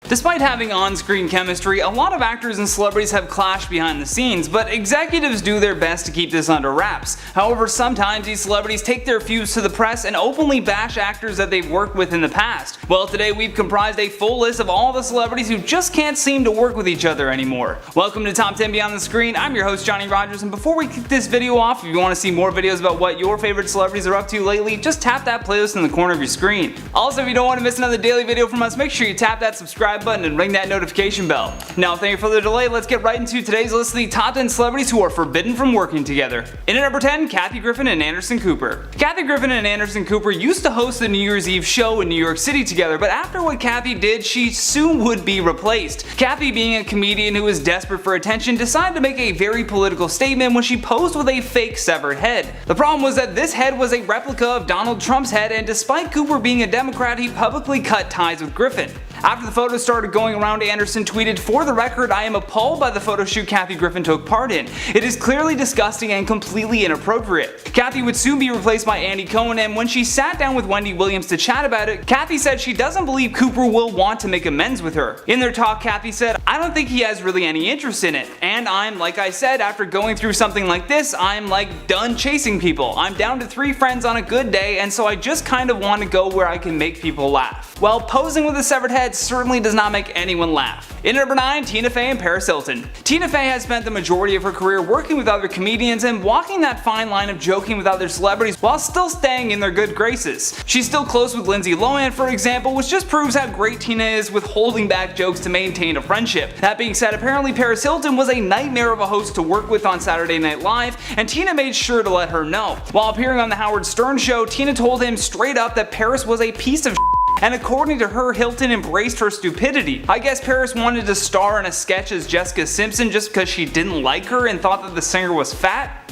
Despite having on-screen chemistry, a lot of actors and celebrities have clashed behind the scenes, but executives do their best to keep this under wraps. However, sometimes these celebrities take their feuds to the press and openly bash actors that they've worked with in the past. Well, today we've comprised a full list of all the celebrities who just can't seem to work with each other anymore. Welcome to Top 10 Beyond the Screen. I'm your host Johnny Rogers, and before we kick this video off, if you want to see more videos about what your favorite celebrities are up to lately, just tap that playlist in the corner of your screen. Also, if you don't want to miss another daily video from us, make sure you tap that subscribe button and ring that notification bell. Now, without any further delay, let's get right into today's list of the top 10 celebrities who are forbidden from working together. In at number 10, Kathy Griffin and Anderson Cooper. Kathy Griffin and Anderson Cooper used to host the New Year's Eve show in New York City together, but after what Kathy did, she soon would be replaced. Kathy, being a comedian who was desperate for attention, decided to make a very political statement when she posed with a fake severed head. The problem was that this head was a replica of Donald Trump's head, and despite Cooper being a Democrat, he publicly cut ties with Griffin. After the photos started going around, Anderson tweeted, "For the record, I am appalled by the photo shoot Kathy Griffin took part in. It is clearly disgusting and completely inappropriate." Kathy would soon be replaced by Andy Cohen, and when she sat down with Wendy Williams to chat about it, Kathy said she doesn't believe Cooper will want to make amends with her. In their talk, Kathy said, "I don't think he has really any interest in it. And like I said, after going through something like this, I'm done chasing people. I'm down to 3 friends on a good day, and so I just kind of want to go where I can make people laugh." Well, posing with a severed head certainly does not make anyone laugh. In at number 9, Tina Fey and Paris Hilton. Tina Fey has spent the majority of her career working with other comedians and walking that fine line of joking with other celebrities while still staying in their good graces. She's still close with Lindsay Lohan, for example, which just proves how great Tina is with holding back jokes to maintain a friendship. That being said, apparently Paris Hilton was a nightmare of a host to work with on Saturday Night Live, and Tina made sure to let her know. While appearing on the Howard Stern show, Tina told him straight up that Paris was a piece of and according to her, Hilton embraced her stupidity. I guess Paris wanted to star in a sketch as Jessica Simpson just because she didn't like her and thought that the singer was fat.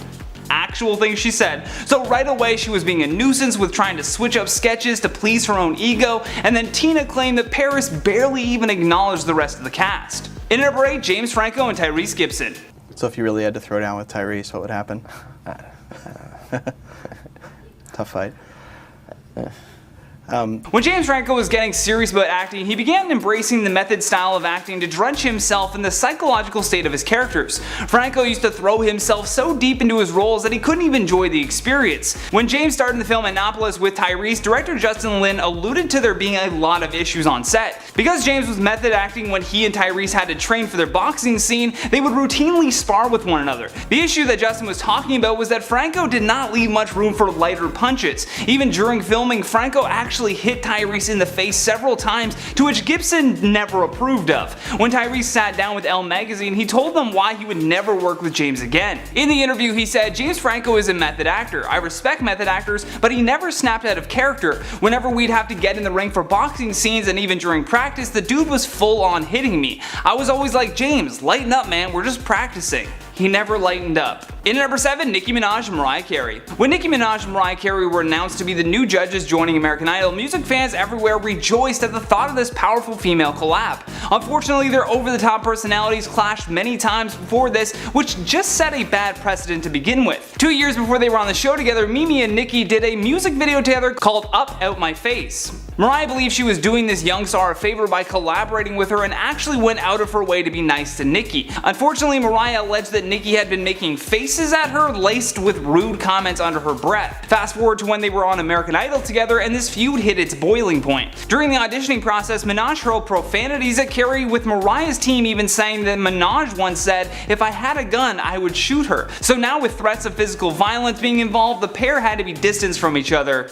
Actual thing she said. So right away she was being a nuisance with trying to switch up sketches to please her own ego, and then Tina claimed that Paris barely even acknowledged the rest of the cast. In at number 8, James Franco and Tyrese Gibson. So if you really had to throw down with Tyrese, what would happen? Tough fight. When James Franco was getting serious about acting, he began embracing the method style of acting to drench himself in the psychological state of his characters. Franco used to throw himself so deep into his roles that he couldn't even enjoy the experience. When James started the film Annapolis with Tyrese, director Justin Lin alluded to there being a lot of issues on set. Because James was method acting when he and Tyrese had to train for their boxing scene, they would routinely spar with one another. The issue that Justin was talking about was that Franco did not leave much room for lighter punches. Even during filming, Franco actually hit Tyrese in the face several times, to which Gibson never approved of. When Tyrese sat down with Elle magazine, he told them why he would never work with James again. In the interview, he said, "James Franco is a method actor. I respect method actors, but he never snapped out of character. Whenever we'd have to get in the ring for boxing scenes and even during practice, the dude was full on hitting me. I was always like, James, lighten up, man, we're just practicing." He never lightened up. In at number 7, Nicki Minaj and Mariah Carey. When Nicki Minaj and Mariah Carey were announced to be the new judges joining American Idol, music fans everywhere rejoiced at the thought of this powerful female collab. Unfortunately, their over-the-top personalities clashed many times before this, which just set a bad precedent to begin with. 2 years before they were on the show together, Mimi and Nicki did a music video together called Up Out My Face. Mariah believed she was doing this young star a favor by collaborating with her and actually went out of her way to be nice to Nicki. Unfortunately, Mariah alleged that Nicki had been making faces at her laced with rude comments under her breath. Fast forward to when they were on American Idol together and this feud hit its boiling point. During the auditioning process, Minaj hurled profanities at Carey, with Mariah's team even saying that Minaj once said, "If I had a gun, I would shoot her." So now with threats of physical violence being involved, the pair had to be distanced from each other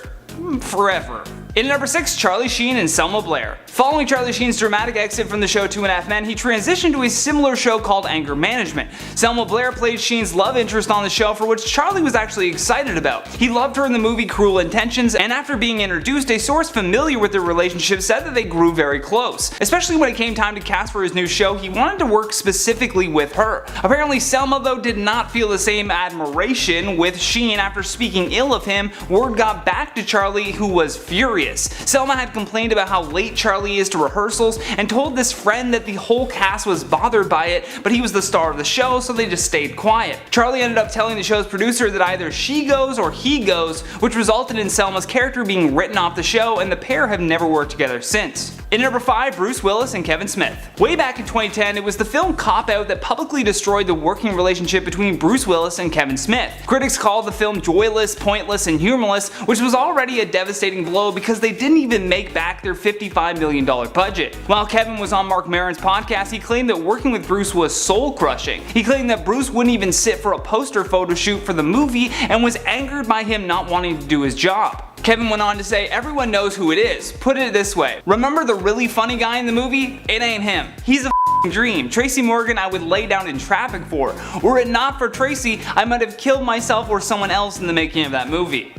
forever. In at number 6, Charlie Sheen and Selma Blair. Following Charlie Sheen's dramatic exit from the show 2.5 Men, he transitioned to a similar show called Anger Management. Selma Blair played Sheen's love interest on the show, for which Charlie was actually excited about. He loved her in the movie Cruel Intentions, and after being introduced, a source familiar with their relationship said that they grew very close. Especially when it came time to cast for his new show, he wanted to work specifically with her. Apparently Selma, though, did not feel the same admiration with Sheen. After speaking ill of him, word got back to Charlie, who was furious. Selma had complained about how late Charlie is to rehearsals and told this friend that the whole cast was bothered by it, but he was the star of the show, so they just stayed quiet. Charlie ended up telling the show's producer that either she goes or he goes, which resulted in Selma's character being written off the show, and the pair have never worked together since. In number 5, Bruce Willis and Kevin Smith. Way back in 2010, it was the film Cop Out that publicly destroyed the working relationship between Bruce Willis and Kevin Smith. Critics called the film joyless, pointless, and humorless, which was already a devastating blow because they didn't even make back their $55 million budget. While Kevin was on Mark Maron's podcast, he claimed that working with Bruce was soul-crushing. He claimed that Bruce wouldn't even sit for a poster photo shoot for the movie and was angered by him not wanting to do his job. Kevin went on to say, "Everyone knows who it is. Put it this way. Remember the really funny guy in the movie? It ain't him. He's a dream. Tracy Morgan I would lay down in traffic for. Were it not for Tracy, I might have killed myself or someone else in the making of that movie."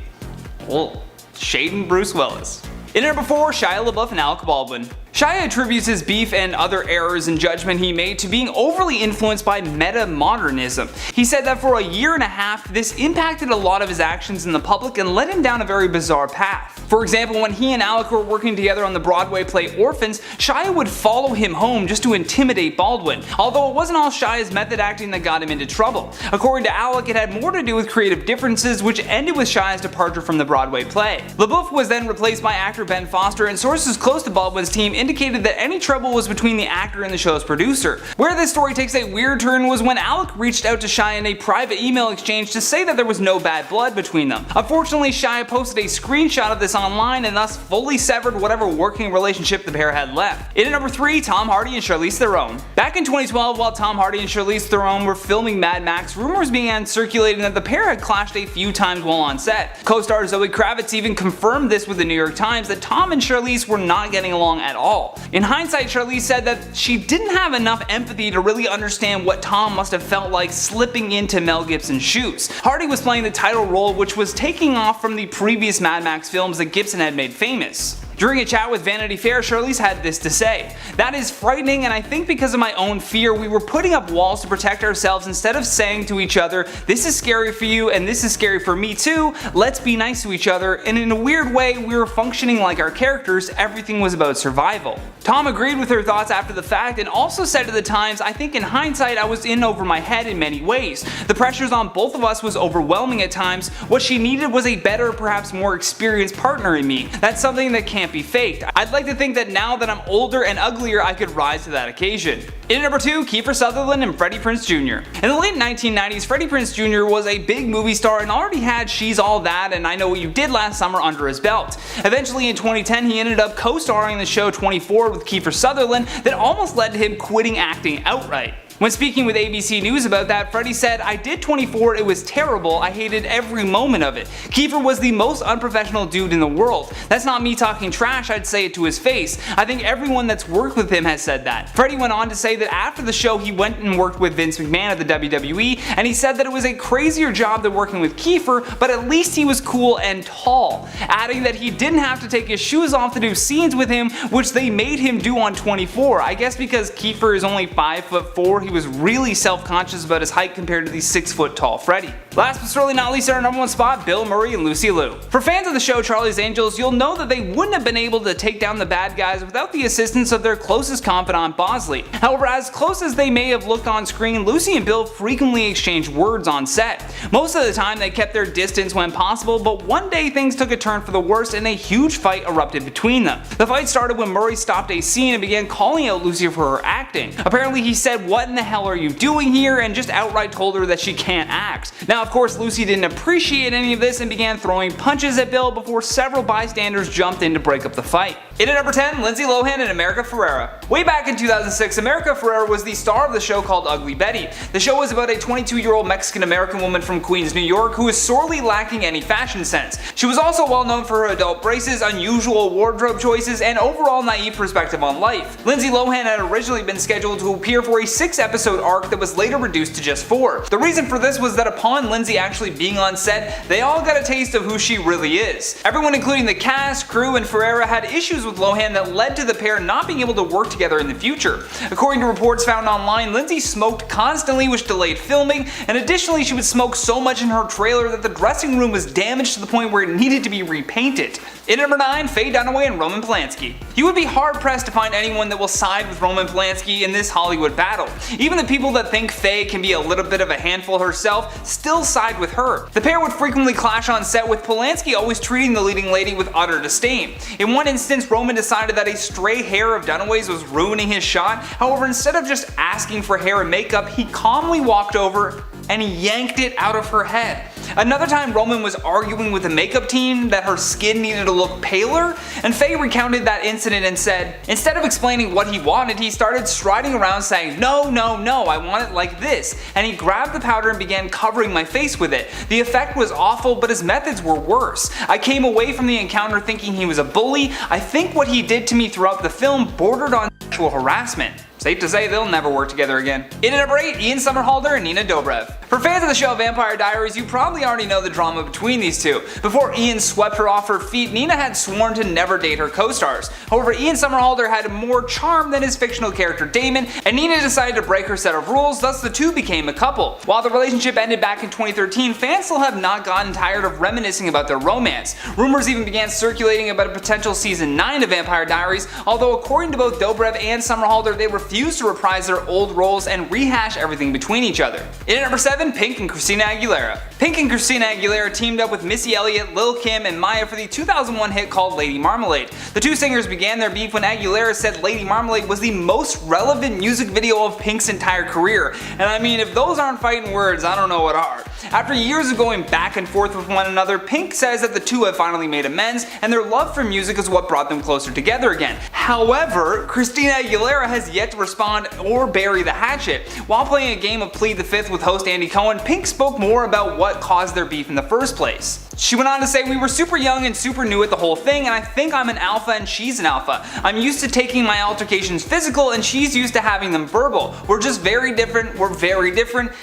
Well, shading Bruce Willis. In number 4, Shia LaBeouf and Alec Baldwin. Shia attributes his beef and other errors in judgment he made to being overly influenced by meta-modernism. He said that for a year and a half, this impacted a lot of his actions in the public and led him down a very bizarre path. For example, when he and Alec were working together on the Broadway play Orphans, Shia would follow him home just to intimidate Baldwin, although it wasn't all Shia's method acting that got him into trouble. According to Alec, it had more to do with creative differences, which ended with Shia's departure from the Broadway play. LaBeouf was then replaced by actor Ben Foster, and sources close to Baldwin's team indicated that any trouble was between the actor and the show's producer. Where this story takes a weird turn was when Alec reached out to Shia in a private email exchange to say that there was no bad blood between them. Unfortunately, Shia posted a screenshot of this online and thus fully severed whatever working relationship the pair had left. In at number 3, Tom Hardy and Charlize Theron. Back in 2012, while Tom Hardy and Charlize Theron were filming Mad Max, rumors began circulating that the pair had clashed a few times while on set. Co-star Zoe Kravitz even confirmed this with the New York Times that Tom and Charlize were not getting along at all. In hindsight, Charlize said that she didn't have enough empathy to really understand what Tom must have felt like slipping into Mel Gibson's shoes. Hardy was playing the title role, which was taking off from the previous Mad Max films that Gibson had made famous. During a chat with Vanity Fair, Charlize had this to say: "That is frightening, and I think because of my own fear, we were putting up walls to protect ourselves instead of saying to each other, 'This is scary for you and this is scary for me too, let's be nice to each other,' and in a weird way, we were functioning like our characters, everything was about survival." Tom agreed with her thoughts after the fact and also said to the Times, "I think in hindsight I was in over my head in many ways. The pressures on both of us was overwhelming at times. What she needed was a better, perhaps more experienced partner in me. That's something that can't be faked. I'd like to think that now that I'm older and uglier I could rise to that occasion." In at number 2, Kiefer Sutherland and Freddie Prinze Jr. In the late 1990s, Freddie Prinze Jr. was a big movie star and already had She's All That and I Know What You Did Last Summer under his belt. Eventually in 2010 he ended up co-starring in the show 24 with Kiefer Sutherland that almost led to him quitting acting outright. When speaking with ABC News about that, Freddie said, "I did 24, it was terrible, I hated every moment of it. Kiefer was the most unprofessional dude in the world. That's not me talking trash, I'd say it to his face. I think everyone that's worked with him has said that." Freddie went on to say that after the show he went and worked with Vince McMahon at the WWE, and he said that it was a crazier job than working with Kiefer, but at least he was cool and tall, adding that he didn't have to take his shoes off to do scenes with him, which they made him do on 24. I guess because Kiefer is only 5'4", he was really self-conscious about his height compared to the 6-foot tall Freddie. Last but certainly not least, our number 1 spot, Bill Murray and Lucy Liu. For fans of the show Charlie's Angels, you'll know that they wouldn't have been able to take down the bad guys without the assistance of their closest confidant Bosley. However, as close as they may have looked on screen, Lucy and Bill frequently exchanged words on set. Most of the time they kept their distance when possible, but one day things took a turn for the worse and a huge fight erupted between them. The fight started when Murray stopped a scene and began calling out Lucy for her acting. Apparently he said, "What in the hell are you doing here?" and just outright told her that she can't act. Now of course Lucy didn't appreciate any of this and began throwing punches at Bill before several bystanders jumped in to break up the fight. In at number 10, Lindsay Lohan and America Ferrera. Way back in 2006, America Ferrera was the star of the show called Ugly Betty. The show was about a 22-year-old Mexican-American woman from Queens, New York who is sorely lacking any fashion sense. She was also well known for her adult braces, unusual wardrobe choices, and overall naive perspective on life. Lindsay Lohan had originally been scheduled to appear for a 6-episode arc that was later reduced to just 4. The reason for this was that upon Lindsay actually being on set, they all got a taste of who she really is. Everyone including the cast, crew, and Ferrera had issues with Lohan that led to the pair not being able to work together in the future. According to reports found online, Lindsay smoked constantly which delayed filming, and additionally she would smoke so much in her trailer that the dressing room was damaged to the point where it needed to be repainted. In number 9, Faye Dunaway and Roman Polanski. You would be hard pressed to find anyone that will side with Roman Polanski in this Hollywood battle. Even the people that think Faye can be a little bit of a handful herself still side with her. The pair would frequently clash on set, with Polanski always treating the leading lady with utter disdain. In one instance, Roman decided that a stray hair of Dunaway's was ruining his shot. However, instead of just asking for hair and makeup, he calmly walked over and yanked it out of her head. Another time, Roman was arguing with the makeup team that her skin needed to look paler, and Faye recounted that incident and said, instead of explaining what he wanted, he started striding around saying, no, no, no, I want it like this, and he grabbed the powder and began covering my face with it. The effect was awful, but his methods were worse. I came away from the encounter thinking he was a bully. I think what he did to me throughout the film bordered on sexual harassment. Safe to say they'll never work together again. In at number 8, Ian Somerhalder and Nina Dobrev. For fans of the show Vampire Diaries, you probably already know the drama between these two. Before Ian swept her off her feet, Nina had sworn to never date her co-stars. However, Ian Somerhalder had more charm than his fictional character Damon, and Nina decided to break her set of rules, thus the two became a couple. While the relationship ended back in 2013, fans still have not gotten tired of reminiscing about their romance. Rumors even began circulating about a potential season 9 of Vampire Diaries, although according to both Dobrev and Somerhalder, they refused to reprise their old roles and rehash everything between each other. In at number 7, Pink and Christina Aguilera. Pink and Christina Aguilera teamed up with Missy Elliott, Lil' Kim, and Maya for the 2001 hit called Lady Marmalade. The two singers began their beef when Aguilera said Lady Marmalade was the most relevant music video of Pink's entire career, and I mean, if those aren't fighting words, I don't know what are. After years of going back and forth with one another, Pink says that the two have finally made amends, and their love for music is what brought them closer together again. However, Christina Aguilera has yet to respond or bury the hatchet. While playing a game of Plead the Fifth with host Andy Cohen, Pink spoke more about what caused their beef in the first place. She went on to say, we were super young and super new at the whole thing, and I think I'm an alpha and she's an alpha. I'm used to taking my altercations physical and she's used to having them verbal. We're just very different,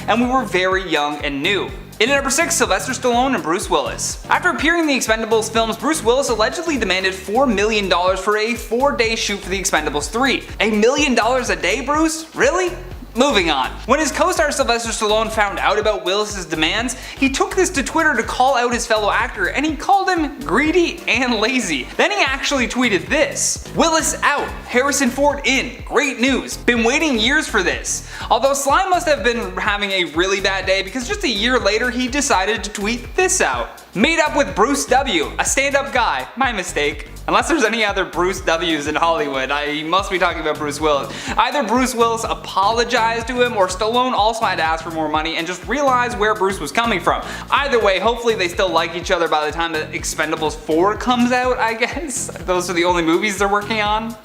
and we were very young and new. In at number 6, Sylvester Stallone and Bruce Willis. After appearing in the Expendables films, Bruce Willis allegedly demanded $4 million for a 4-day shoot for the Expendables 3. $1 million a day, Bruce? Really? Moving on. When his co-star Sylvester Stallone found out about Willis' demands, he took this to Twitter to call out his fellow actor, and he called him greedy and lazy. Then he actually tweeted this: Willis out, Harrison Ford in, great news, been waiting years for this. Although Slime must have been having a really bad day because just a year later he decided to tweet this out. Made up with Bruce W., a stand-up guy, my mistake. Unless there's any other Bruce W's in Hollywood, he must be talking about Bruce Willis. Either Bruce Willis apologized to him or Stallone also had to ask for more money and just realized where Bruce was coming from. Either way, hopefully they still like each other by the time that Expendables 4 comes out, I guess. Those are the only movies they're working on.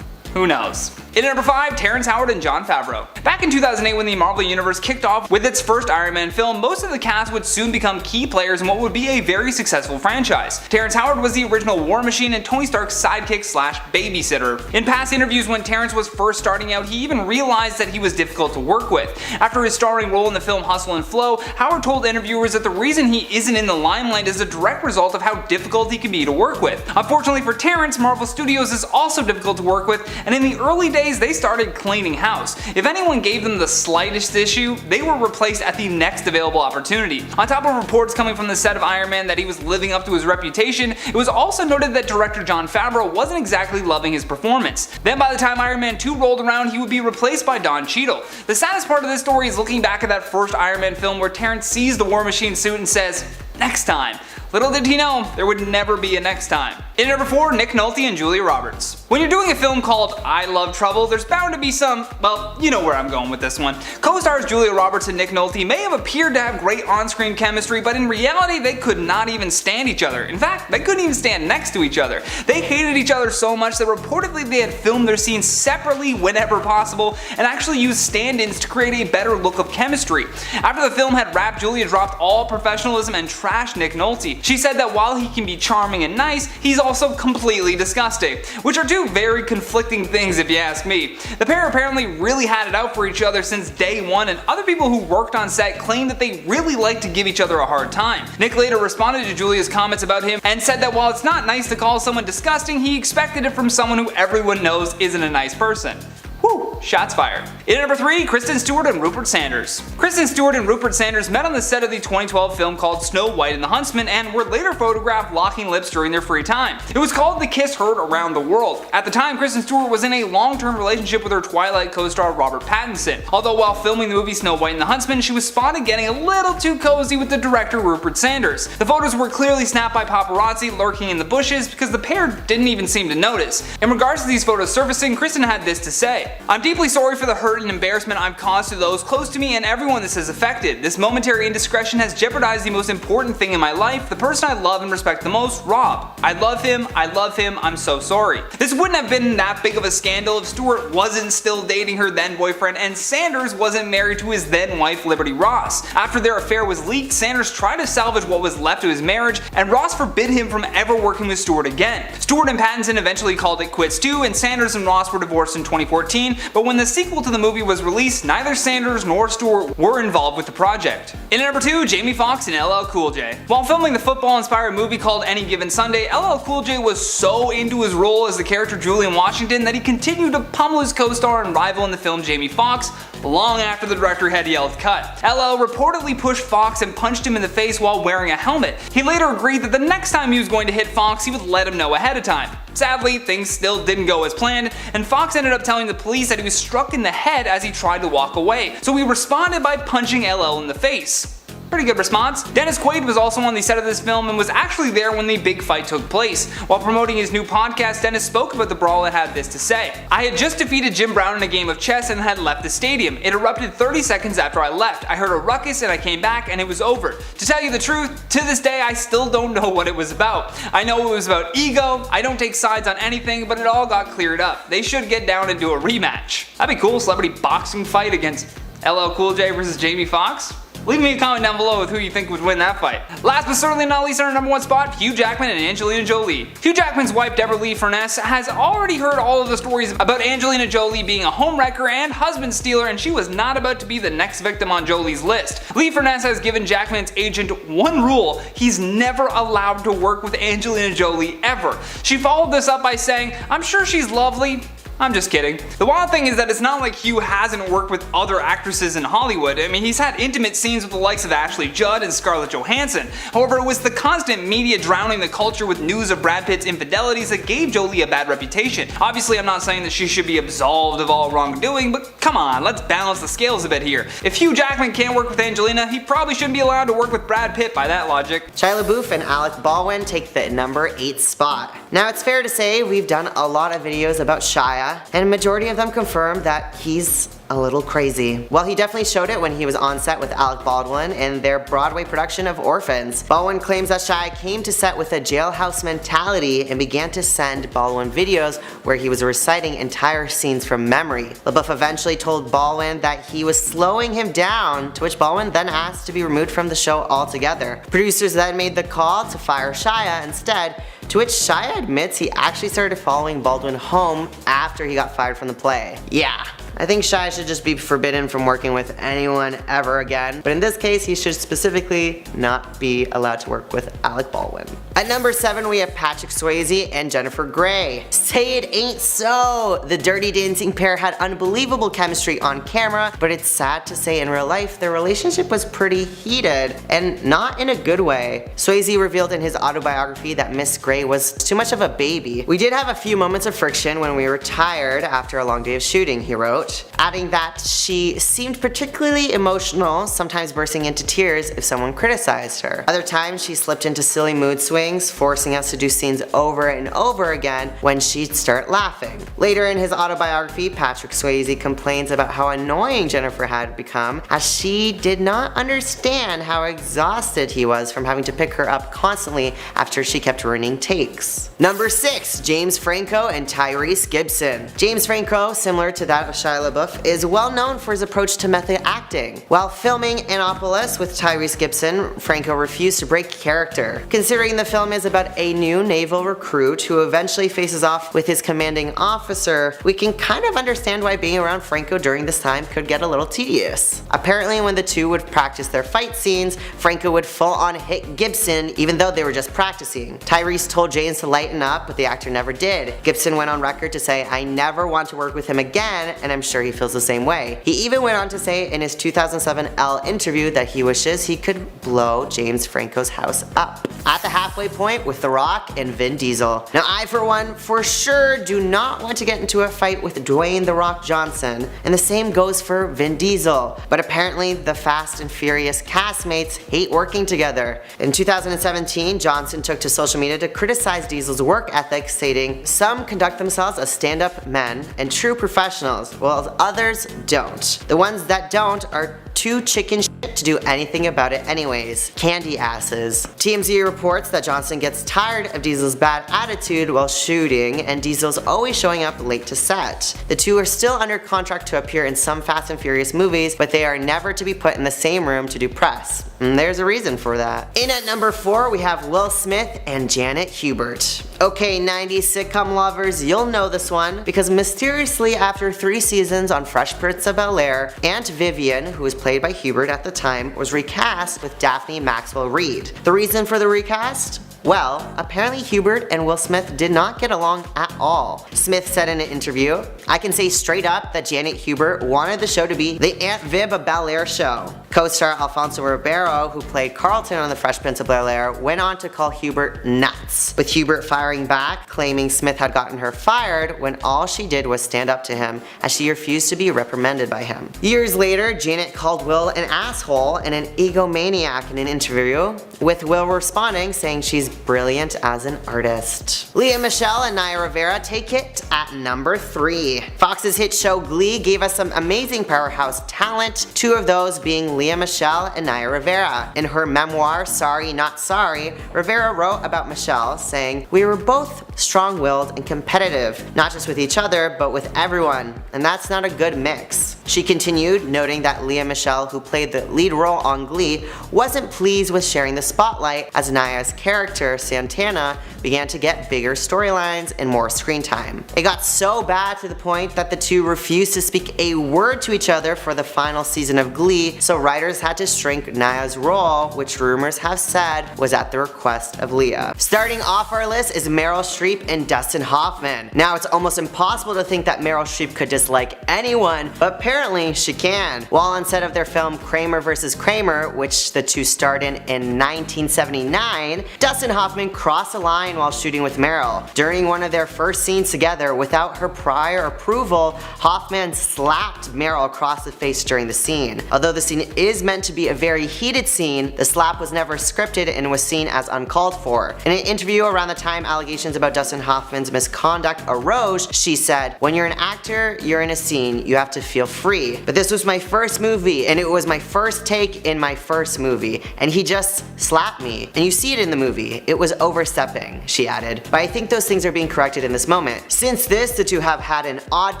Who knows? In at number 5, Terrence Howard and Jon Favreau. Back in 2008 when the Marvel Universe kicked off with its first Iron Man film, most of the cast would soon become key players in what would be a very successful franchise. Terrence Howard was the original War Machine and Tony Stark's sidekick slash babysitter. In past interviews when Terrence was first starting out, he even realized that he was difficult to work with. After his starring role in the film Hustle and Flow, Howard told interviewers that the reason he isn't in the limelight is a direct result of how difficult he can be to work with. Unfortunately for Terrence, Marvel Studios is also difficult to work with, and in the early days they started cleaning house. If anyone gave them the slightest issue, they were replaced at the next available opportunity. On top of reports coming from the set of Iron Man that he was living up to his reputation, it was also noted that director Jon Favreau wasn't exactly loving his performance. Then by the time Iron Man 2 rolled around, he would be replaced by Don Cheadle. The saddest part of this story is looking back at that first Iron Man film where Terrence sees the War Machine suit and says, next time. Little did he know, there would never be a next time. In at number 4, Nick Nolte and Julia Roberts. When you're doing a film called I Love Trouble, there's bound to be some, well, you know where I'm going with this one. Co-stars Julia Roberts and Nick Nolte may have appeared to have great on-screen chemistry, but in reality they could not even stand each other. In fact, they couldn't even stand next to each other. They hated each other so much that reportedly they had filmed their scenes separately whenever possible and actually used stand-ins to create a better look of chemistry. After the film had wrapped, Julia dropped all professionalism and trashed Nick Nolte. She said that while he can be charming and nice, he's also completely disgusting, which are two very conflicting things if you ask me. The pair apparently really had it out for each other since day one, and other people who worked on set claimed that they really liked to give each other a hard time. Nick later responded to Julia's comments about him and said that while it's not nice to call someone disgusting, he expected it from someone who everyone knows isn't a nice person. Whew. Woo! Shots fired. In at number 3, Kristen Stewart and Rupert Sanders. Kristen Stewart and Rupert Sanders met on the set of the 2012 film called Snow White and the Huntsman and were later photographed locking lips during their free time. It was called The Kiss Heard Around the World. At the time, Kristen Stewart was in a long-term relationship with her Twilight co-star Robert Pattinson. Although while filming the movie Snow White and the Huntsman, she was spotted getting a little too cozy with the director Rupert Sanders. The photos were clearly snapped by paparazzi lurking in the bushes because the pair didn't even seem to notice. In regards to these photos surfacing, Kristen had this to say: "I'm deeply sorry for the hurt and embarrassment I've caused to those close to me and everyone this has affected. This momentary indiscretion has jeopardized the most important thing in my life, the person I love and respect the most, Rob. I love him, I'm so sorry." This wouldn't have been that big of a scandal if Stewart wasn't still dating her then boyfriend and Sanders wasn't married to his then wife Liberty Ross. After their affair was leaked, Sanders tried to salvage what was left of his marriage, and Ross forbid him from ever working with Stewart again. Stewart and Pattinson eventually called it quits too, and Sanders and Ross were divorced in 2014, but when the sequel to the movie was released, neither Sanders nor Stewart were involved with the project. In at number 2, Jamie Foxx and LL Cool J. While filming the football-inspired movie called Any Given Sunday, LL Cool J was so into his role as the character Julian Washington that he continued to pummel his co-star and rival in the film Jamie Foxx long after the director had yelled cut. LL reportedly pushed Foxx and punched him in the face while wearing a helmet. He later agreed that the next time he was going to hit Foxx, he would let him know ahead of time. Sadly, things still didn't go as planned, and Foxx ended up telling the police that he was struck in the head as he tried to walk away, so he responded by punching LL in the face. Pretty good response. Dennis Quaid was also on the set of this film and was actually there when the big fight took place. While promoting his new podcast, Dennis spoke about the brawl and had this to say: "I had just defeated Jim Brown in a game of chess and had left the stadium. It erupted 30 seconds after I left. I heard a ruckus and I came back and it was over. To tell you the truth, to this day I still don't know what it was about. I know it was about ego. I don't take sides on anything, but it all got cleared up. They should get down and do a rematch." That'd be cool, celebrity boxing fight against LL Cool J versus Jamie Foxx. Leave me a comment down below with who you think would win that fight. Last but certainly not least, on our number 1 spot, Hugh Jackman and Angelina Jolie. Hugh Jackman's wife Deborah Lee Furness has already heard all of the stories about Angelina Jolie being a homewrecker and husband stealer, and she was not about to be the next victim on Jolie's list. Lee Furness has given Jackman's agent one rule: he's never allowed to work with Angelina Jolie ever. She followed this up by saying, "I'm sure she's lovely. I'm just kidding." The wild thing is that it's not like Hugh hasn't worked with other actresses in Hollywood. I mean, he's had intimate scenes with the likes of Ashley Judd and Scarlett Johansson. However, it was the constant media drowning the culture with news of Brad Pitt's infidelities that gave Jolie a bad reputation. Obviously, I'm not saying that she should be absolved of all wrongdoing, but come on, let's balance the scales a bit here. If Hugh Jackman can't work with Angelina, he probably shouldn't be allowed to work with Brad Pitt by that logic. Shia LaBeouf and Alec Baldwin take the number 8 spot. Now, it's fair to say we've done a lot of videos about Shia, and a majority of them confirm that he's a little crazy. Well, he definitely showed it when he was on set with Alec Baldwin in their Broadway production of Orphans. Baldwin claims that Shia came to set with a jailhouse mentality and began to send Baldwin videos where he was reciting entire scenes from memory. LaBeouf eventually told Baldwin that he was slowing him down, to which Baldwin then asked to be removed from the show altogether. Producers then made the call to fire Shia instead, to which Shia admits he actually started following Baldwin home after he got fired from the play. Yeah, I think Shia should just be forbidden from working with anyone ever again, but in this case he should specifically not be allowed to work with Alec Baldwin. At number 7 we have Patrick Swayze and Jennifer Grey. Say it ain't so! The Dirty Dancing pair had unbelievable chemistry on camera, but it's sad to say in real life their relationship was pretty heated, and not in a good way. Swayze revealed in his autobiography that Miss Grey was too much of a baby. "We did have a few moments of friction when we were tired after a long day of shooting," he wrote, adding that she seemed particularly emotional, sometimes bursting into tears if someone criticized her. Other times she slipped into silly mood swings, forcing us to do scenes over and over again when she'd start laughing. Later in his autobiography, Patrick Swayze complains about how annoying Jennifer had become, as she did not understand how exhausted he was from having to pick her up constantly after she kept ruining takes. Number 6, James Franco and Tyrese Gibson. James Franco, similar to that of Shia LaBeouf, is well known for his approach to method acting. While filming Annapolis with Tyrese Gibson, Franco refused to break character. Considering the film is about a new naval recruit who eventually faces off with his commanding officer, we can kind of understand why being around Franco during this time could get a little tedious. Apparently when the two would practice their fight scenes, Franco would full on hit Gibson even though they were just practicing. Tyrese told James to lighten up, but the actor never did. Gibson went on record to say, "I never want to work with him again, and I'm sure he feels the same way. He even went on to say in his 2007 Elle interview that he wishes he could blow James Franco's house up. At the halfway point with The Rock and Vin Diesel. Now I, for one, for sure do not want to get into a fight with Dwayne The Rock Johnson, and the same goes for Vin Diesel. But apparently the Fast and Furious castmates hate working together. In 2017, Johnson took to social media to criticize Diesel's work ethic, stating, "Some conduct themselves as stand-up men and true professionals, while others don't. The ones that don't are too chicken shit to do anything about it anyways. Candy asses." TMZ reports that Johnson gets tired of Diesel's bad attitude while shooting, and Diesel's always showing up late to set. The two are still under contract to appear in some Fast and Furious movies, but they are never to be put in the same room to do press. And there's a reason for that. In at number 4, we have Will Smith and Janet Hubert. Okay, 90s sitcom lovers, you'll know this one, because mysteriously after 3 seasons on Fresh Prince of Bel-Air, Aunt Vivian, who was played by Hubert at the time, was recast with Daphne Maxwell Reid. The reason for the recast? Well, apparently Hubert and Will Smith did not get along at all. Smith said in an interview, "I can say straight up that Janet Hubert wanted the show to be the Aunt Viv of Bel-Air show." Co-star Alfonso Ribeiro, who played Carlton on The Fresh Prince of Bel-Air, went on to call Hubert nuts, with Hubert firing back, claiming Smith had gotten her fired when all she did was stand up to him, as she refused to be reprimanded by him. Years later, Janet called Will an asshole and an egomaniac in an interview, with Will responding saying she's brilliant as an artist. Lea Michele and Naya Rivera take it at number 3. Fox's hit show Glee gave us some amazing powerhouse talent, 2 of those being Lea Michele and Naya Rivera. In her memoir, Sorry Not Sorry, Rivera wrote about Michele, saying, "We were both strong-willed and competitive, not just with each other, but with everyone, and that's not a good mix." She continued, noting that Lea Michele, who played the lead role on Glee, wasn't pleased with sharing the spotlight as Naya's character, Santana, began to get bigger storylines and more screen time. It got so bad to the point that the two refused to speak a word to each other for the final season of Glee, so writers had to shrink Naya's role, which rumors have said was at the request of Lea. Starting off our list is Meryl Streep and Dustin Hoffman. Now it's almost impossible to think that Meryl Streep could dislike anyone, but apparently she can. While on set of their film Kramer vs. Kramer, which the two starred in 1979, Dustin Hoffman crossed the line while shooting with Meryl. During one of their first scenes together, without her prior approval, Hoffman slapped Meryl across the face during the scene. Although the scene is meant to be a very heated scene, the slap was never scripted and was seen as uncalled for. In an interview around the time allegations about Dustin Hoffman's misconduct arose, she said, "When you're an actor, you're in a scene, you have to feel free. But this was my first movie, and it was my first take in my first movie, and he just slapped me. And you see it in the movie. It was overstepping," she added. But I think those things are being corrected in this moment. Since this, the two have had an odd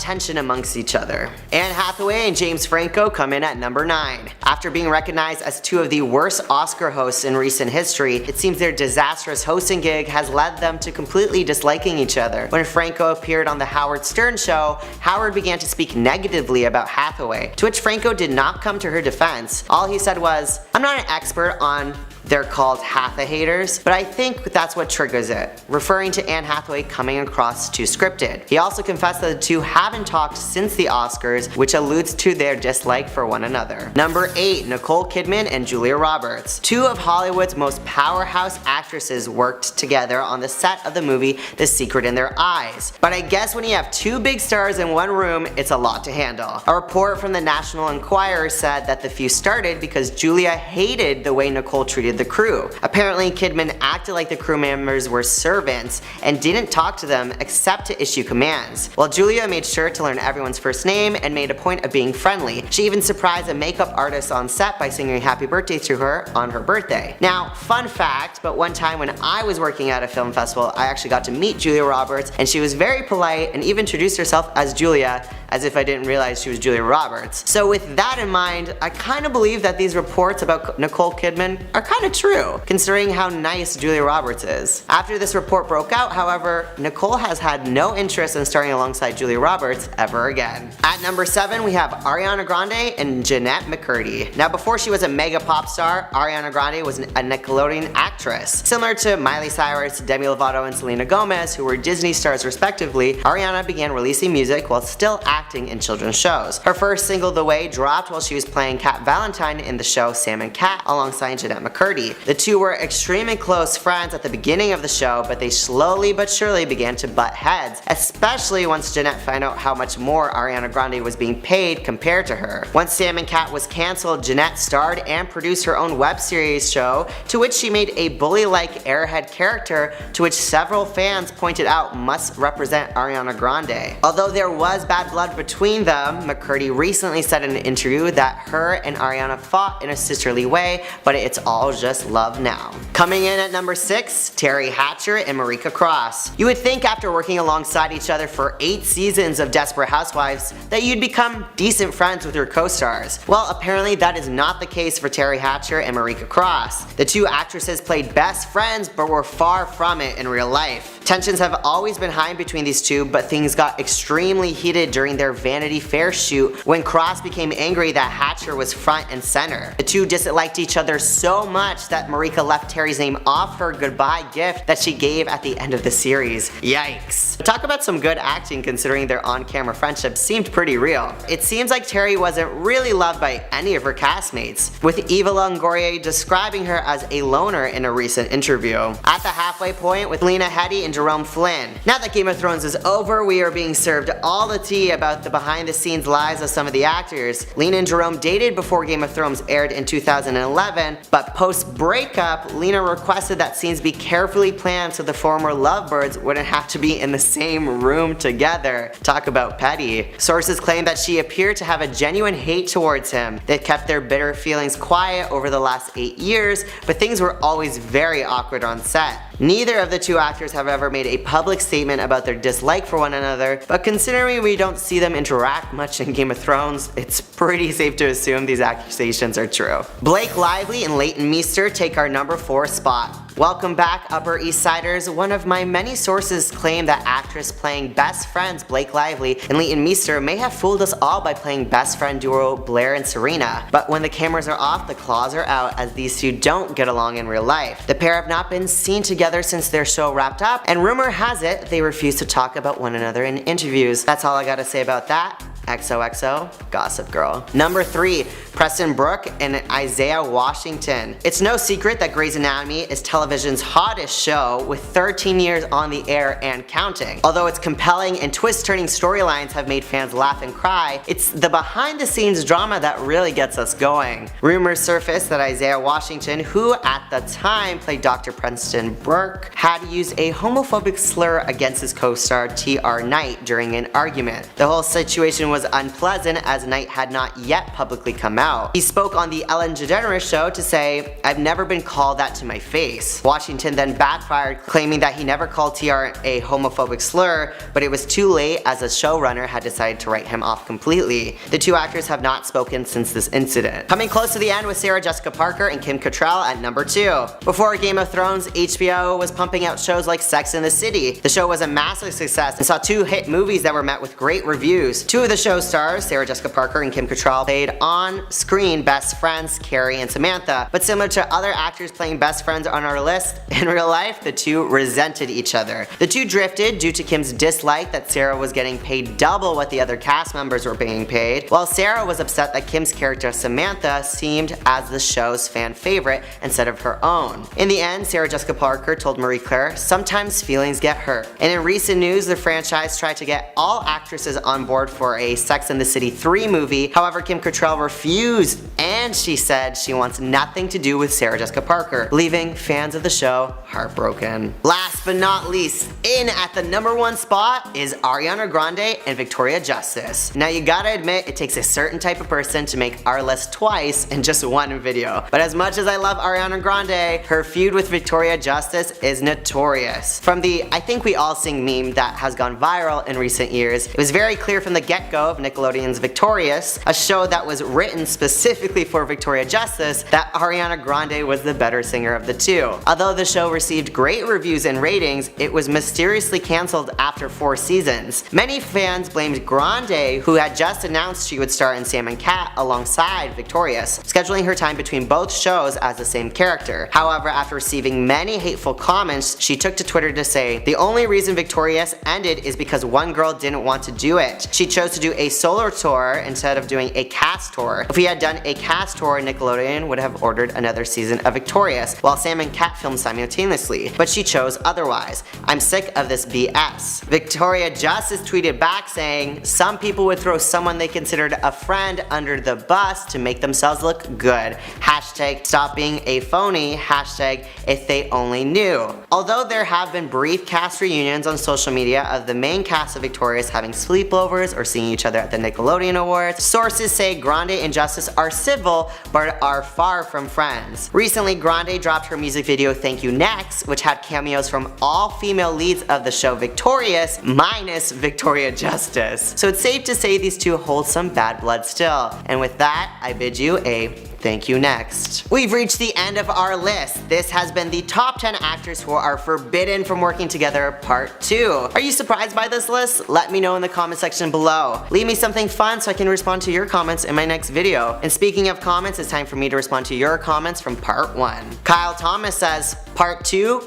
tension amongst each other. Anne Hathaway and James Franco come in at number 9. After being recognized as 2 of the worst Oscar hosts in recent history, it seems their disastrous hosting gig has led them to completely disliking each other. When Franco appeared on the Howard Stern show, Howard began to speak negatively about Hathaway, to which Franco did not come to her defense. All he said was, "I'm not an expert on they're called Hatha-haters, but I think that's what triggers it," referring to Anne Hathaway coming across too scripted. He also confessed that the two haven't talked since the Oscars, which alludes to their dislike for one another. Number 8, Nicole Kidman and Julia Roberts. 2 of Hollywood's most powerhouse actresses worked together on the set of the movie The Secret in Their Eyes. But I guess when you have 2 big stars in one room, it's a lot to handle. A report from the National Enquirer said that the feud started because Julia hated the way Nicole treated the crew. Apparently, Kidman acted like the crew members were servants and didn't talk to them except to issue commands, while Julia made sure to learn everyone's first name and made a point of being friendly. She even surprised a makeup artist on set by singing happy birthday to her on her birthday. Now, fun fact, but one time when I was working at a film festival, I actually got to meet Julia Roberts, and she was very polite and even introduced herself as Julia, as if I didn't realize she was Julia Roberts. So with that in mind, I kind of believe that these reports about Nicole Kidman are kind of true, considering how nice Julia Roberts is. After this report broke out, however, Nicole has had no interest in starring alongside Julia Roberts ever again. At number 7, we have Ariana Grande and Jeanette McCurdy. Now, before she was a mega pop star, Ariana Grande was a Nickelodeon actress. Similar to Miley Cyrus, Demi Lovato, and Selena Gomez, who were Disney stars respectively, Ariana began releasing music while still acting acting in children's shows. Her first single, The Way, dropped while she was playing Cat Valentine in the show Sam and Cat alongside Jeanette McCurdy. The two were extremely close friends at the beginning of the show, but they slowly but surely began to butt heads, especially once Jeanette found out how much more Ariana Grande was being paid compared to her. Once Sam and Cat was cancelled, Jeanette starred and produced her own web series show, to which she made a bully-like airhead character, to which several fans pointed out must represent Ariana Grande. Although there was bad blood between them, McCurdy recently said in an interview that her and Ariana fought in a sisterly way, but it's all just love now. Coming in at number 6, Terry Hatcher and Marika Cross. You would think after working alongside each other for 8 seasons of Desperate Housewives that you'd become decent friends with your co-stars. Well, apparently that is not the case for Terry Hatcher and Marika Cross. The two actresses played best friends but were far from it in real life. Tensions have always been high between these two, but things got extremely heated during their Vanity Fair shoot when Cross became angry that Hatcher was front and center. The two disliked each other so much that Marika left Terry's name off her goodbye gift that she gave at the end of the series. Yikes. Talk about some good acting considering their on-camera friendship seemed pretty real. It seems like Terry wasn't really loved by any of her castmates, with Eva Longoria describing her as a loner in a recent interview. At the halfway point with Lena Headey and Jerome Flynn. Now that Game of Thrones is over, we are being served all the tea about the behind-the-scenes lives of some of the actors. Lena and Jerome dated before Game of Thrones aired in 2011, but post-breakup, Lena requested that scenes be carefully planned so the former lovebirds wouldn't have to be in the same room together. Talk about petty. Sources claim that she appeared to have a genuine hate towards him. They kept their bitter feelings quiet over the last 8 years, but things were always very awkward on set. Neither of the two actors have ever made a public statement about their dislike for one another, but considering we don't see them interact much in Game of Thrones, it's pretty safe to assume these accusations are true. Blake Lively and Leighton Meester take our number 4 spot. Welcome back, Upper East Siders. One of my many sources claim that actress playing best friends Blake Lively and Leighton Meester may have fooled us all by playing best friend duo Blair and Serena. But when the cameras are off, the claws are out, as these two don't get along in real life. The pair have not been seen together since their show wrapped up, and rumor has it they refuse to talk about one another in interviews. That's all I gotta say about that. XOXO, Gossip Girl. Number 3, Preston Brooke and Isaiah Washington. It's no secret that Grey's Anatomy is television's hottest show, with 13 years on the air and counting. Although its compelling and twist-turning storylines have made fans laugh and cry, it's the behind-the-scenes drama that really gets us going. Rumors surfaced that Isaiah Washington, who at the time played Dr. Preston Brooke, had used a homophobic slur against his co-star T.R. Knight during an argument. The whole situation was unpleasant, as Knight had not yet publicly come out. He spoke on the Ellen DeGeneres show to say, "I've never been called that to my face." Washington then backfired, claiming that he never called TR a homophobic slur, but it was too late, as the showrunner had decided to write him off completely. The two actors have not spoken since this incident. Coming close to the end with Sarah Jessica Parker and Kim Cattrall at number 2. Before Game of Thrones, HBO was pumping out shows like Sex and the City. The show was a massive success and saw 2 hit movies that were met with great reviews. 2 of the show's stars, Sarah Jessica Parker and Kim Cattrall, played on-screen best friends Carey and Samantha, but similar to other actors playing best friends on our list, in real life, the two resented each other. The two drifted due to Kim's dislike that Sarah was getting paid double what the other cast members were being paid, while Sarah was upset that Kim's character Samantha seemed as the show's fan favorite instead of her own. In the end, Sarah Jessica Parker told Marie Claire, "Sometimes feelings get hurt." And in recent news, the franchise tried to get all actresses on board for a Sex and the City 3 movie. However, Kim Cattrall refused, and she said she wants nothing to do with Sarah Jessica Parker, leaving fans of the show heartbroken. Last but not least, in at the number 1 spot is Ariana Grande and Victoria Justice. Now you gotta admit, it takes a certain type of person to make our list twice in just one video. But as much as I love Ariana Grande, her feud with Victoria Justice is notorious. From the "I think we all sing" meme that has gone viral in recent years, it was very clear from the get-go of Nickelodeon's Victorious, a show that was written specifically for for Victoria Justice that Ariana Grande was the better singer of the two. Although the show received great reviews and ratings, it was mysteriously cancelled after 4 seasons. Many fans blamed Grande, who had just announced she would star in Sam and Cat alongside Victorious, scheduling her time between both shows as the same character. However, after receiving many hateful comments, she took to Twitter to say, "The only reason Victorious ended is because one girl didn't want to do it. She chose to do a solo tour instead of doing a cast tour. If we had done a cast tour, Nickelodeon would have ordered another season of Victorious, while Sam and Cat filmed simultaneously, but she chose otherwise. I'm sick of this BS." Victoria Justice tweeted back saying, "Some people would throw someone they considered a friend under the bus to make themselves look good. Hashtag stop being a phony. Hashtag if they only knew." Although there have been brief cast reunions on social media of the main cast of Victorious having sleepovers or seeing each other at the Nickelodeon Awards, sources say Grande and Justice are civil but are far from friends. Recently, Grande dropped her music video Thank You Next, which had cameos from all female leads of the show Victorious, minus Victoria Justice. So it's safe to say these two hold some bad blood still. And with that, I bid you a thank you next. We've reached the end of our list. This has been the top 10 actors who are forbidden from working together part 2. Are you surprised by this list? Let me know in the comment section below. Leave me something fun so I can respond to your comments in my next video. And speaking of comments, it's time for me to respond to your comments from part 1. Kyle Thomas says, part 2?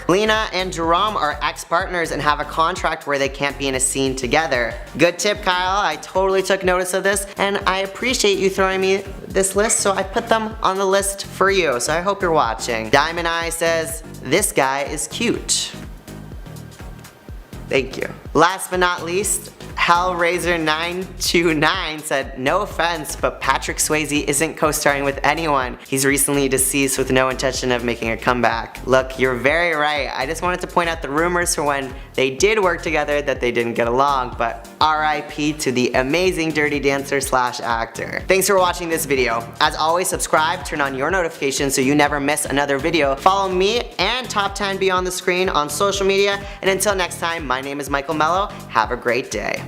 Lena and Jerome are ex-partners and have a contract where they can't be in a scene together. Good tip, Kyle. I totally took notice of this and I appreciate you throwing me this list, so I put them on the list for you, so I hope you're watching. Diamond Eye says, this guy is cute. Thank you. Last but not least, Hellraiser929 said, no offense, but Patrick Swayze isn't co-starring with anyone. He's recently deceased with no intention of making a comeback. Look, you're very right. I just wanted to point out the rumors for when they did work together that they didn't get along, but RIP to the amazing Dirty Dancer / actor. Thanks for watching this video. As always, subscribe, turn on your notifications so you never miss another video. Follow me and Top 10 Beyond the Screen on social media, and until next time, my name is Michael Mello. Have a great day.